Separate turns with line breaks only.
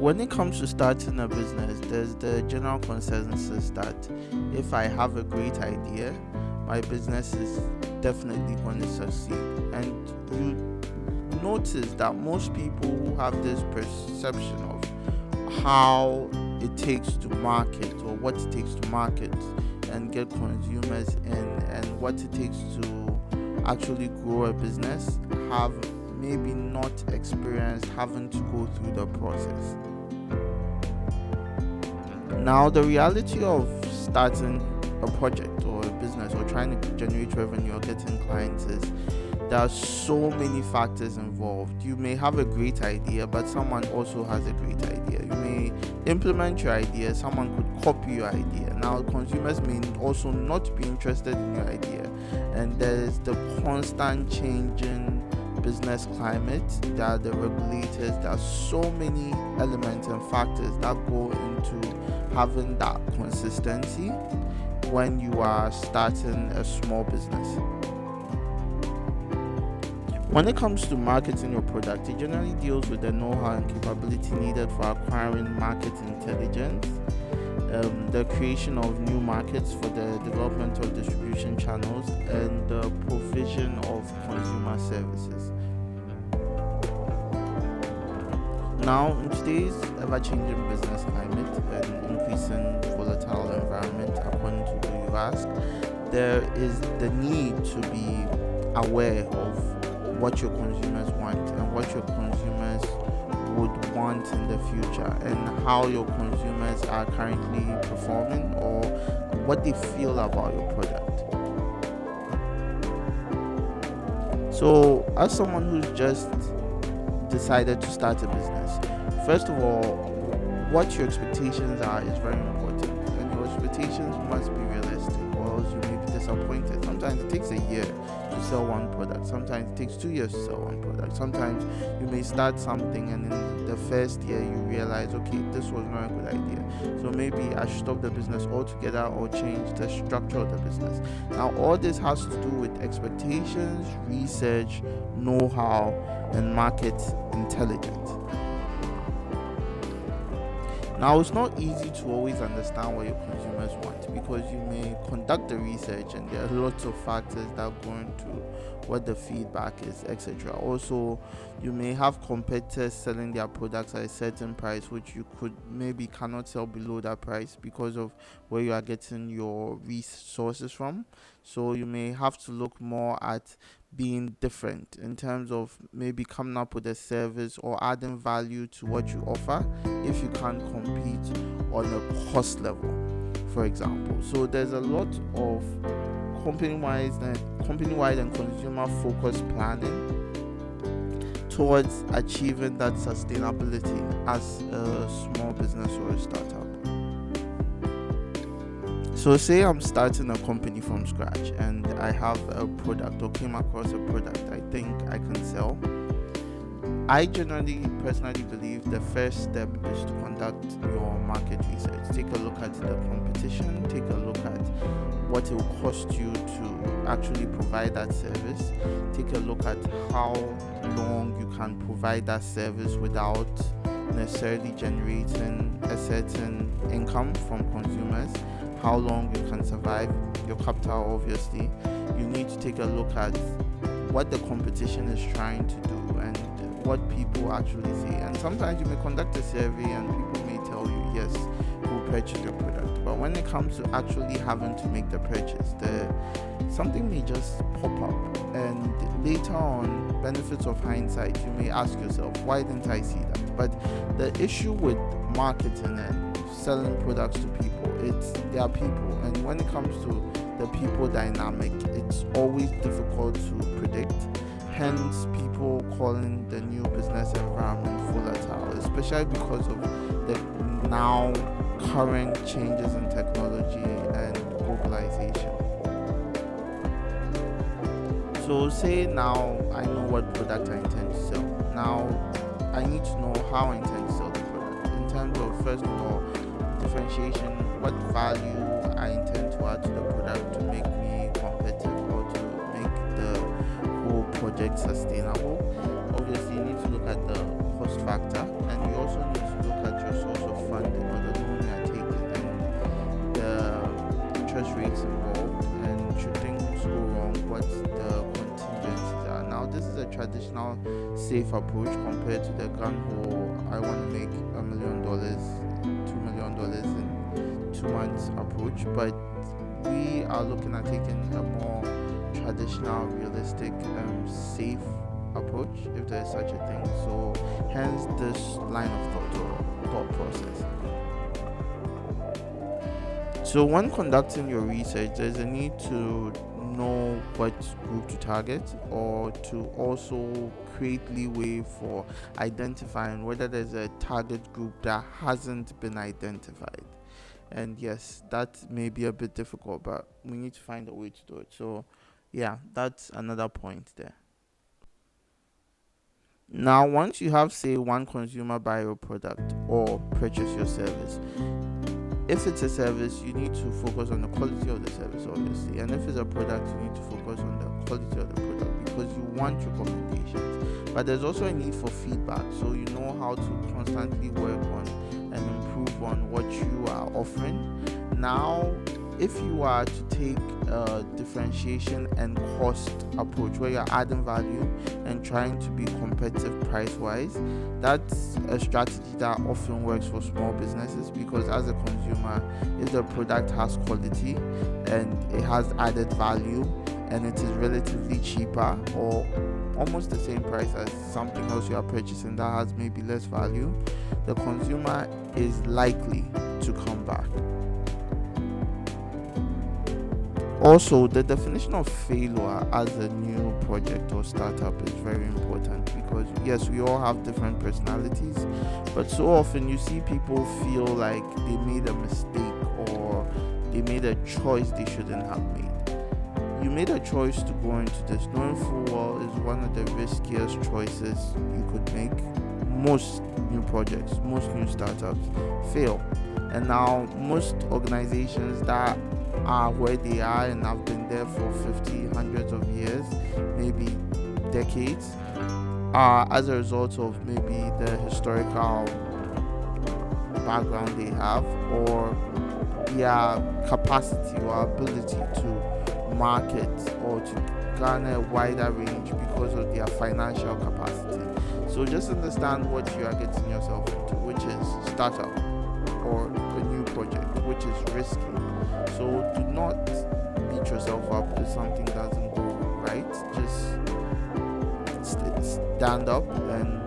when it comes to starting a business, there's the general consensus that if I have a great idea, my business is definitely going to succeed. And you notice that most people who have this perception of how it takes to market, or what it takes to market and get consumers in, and what it takes to actually grow a business, have maybe not experienced having to go through the process. Now, the reality of starting a project or a business, or trying to generate revenue or getting clients, is there are so many factors involved. You may have a great idea, but someone also has a great idea. You may implement your idea, someone could copy your idea. Now, consumers may also not be interested in your idea, and there's the constant changing business climate. There are the regulators. There are so many elements and factors that go into having that consistency when you are starting a small business. When it comes to marketing your product, it generally deals with the know-how and capability needed for acquiring market intelligence, the creation of new markets for the development of distribution channels, and the provision of consumer services. Now, in today's ever-changing business climate and increasing volatile environment, according to who you ask, there is the need to be aware of what your consumers want and what your consumers would want in the future, and how your consumers are currently performing, or what they feel about your product. So, as someone who's just decided to start a business, first of all, what your expectations are is very important, and your expectations must be realistic, or else you may be disappointed. Sometimes it takes a year to sell one product, sometimes it takes 2 years to sell one product. Sometimes you may start something, and in the first year you realize, okay, this was not a good idea, so maybe I should stop the business altogether or change the structure of the business. Now, all this has to do with expectations, research, know-how, and market intelligence. Now, it's not easy to always understand what your consumers want, because you may conduct the research and there are lots of factors that go into what the feedback is, etc. Also, you may have competitors selling their products at a certain price, which you could maybe cannot sell below that price because of where you are getting your resources from. So you may have to look more at being different in terms of maybe coming up with a service or adding value to what you offer if you can't compete on a cost level, for example. So there's a lot of company-wide and consumer-focused planning towards achieving that sustainability as a small business or a startup. So say I'm starting a company from scratch and I have a product, or came across a product I think I can sell. I personally believe the first step is to conduct your market research. Take a look at the competition, take a look at what it will cost you to actually provide that service, take a look at how long you can provide that service without necessarily generating a certain income from consumers, how long you can survive your capital. Obviously, you need to take a look at what the competition is trying to do and what people actually say. And sometimes you may conduct a survey and people may tell you, yes, we'll purchase your product. But when it comes to actually having to make the purchase, something may just pop up. And later on, benefits of hindsight, you may ask yourself, why didn't I see that? But the issue with marketing and selling products to people, they are people. And when it comes to the people dynamic, it's always difficult to predict. Hence, people calling the new business environment volatile, especially because of the now current changes in technology and globalization. So say now I know what product I intend to sell. Now I need to know how I intend to sell the product. In terms of, first of all, differentiation, what value I intend to add to the product to make me competitive or to make the whole project sustainable. Obviously, you need to look at the cost factor, and you also need to look at interest rates involved, and should things go wrong, what the contingencies are. Now, this is a traditional safe approach compared to the gun ho I want to make $1 million, $2 million in 2 months approach, but we are looking at taking a more traditional, realistic, safe approach, if there is such a thing. So, hence this line of thought process. So, when conducting your research, there's a need to know what group to target, or to also create leeway for identifying whether there's a target group that hasn't been identified. And yes, that may be a bit difficult, but we need to find a way to do it. So, yeah, that's another point there. Now, once you have, say, one consumer buy your product or purchase your service, if it's a service, you need to focus on the quality of the service, obviously. And if it's a product, you need to focus on the quality of the product, because you want recommendations. But there's also a need for feedback, so you know how to constantly work on and improve on what you are offering. Now, if you are to take a differentiation and cost approach where you're adding value and trying to be competitive price wise, that's a strategy that often works for small businesses, because as a consumer, if the product has quality and it has added value and it is relatively cheaper or almost the same price as something else you are purchasing that has maybe less value, the consumer is likely to come back. Also, the definition of failure as a new project or startup is very important, because yes, we all have different personalities, but so often you see people feel like they made a mistake or they made a choice they shouldn't have made. You made a choice to go into this knowing full well is one of the riskiest choices you could make. Most new projects, most new startups fail, and now most organizations that are where they are and have been there for 50, hundreds of years, maybe decades, are as a result of maybe the historical background they have, or their capacity or ability to market or to garner a wider range because of their financial capacity. So just understand what you are getting yourself into, which is startup or a new project, which is risky. So do not beat yourself up if something doesn't go right. Just stand up and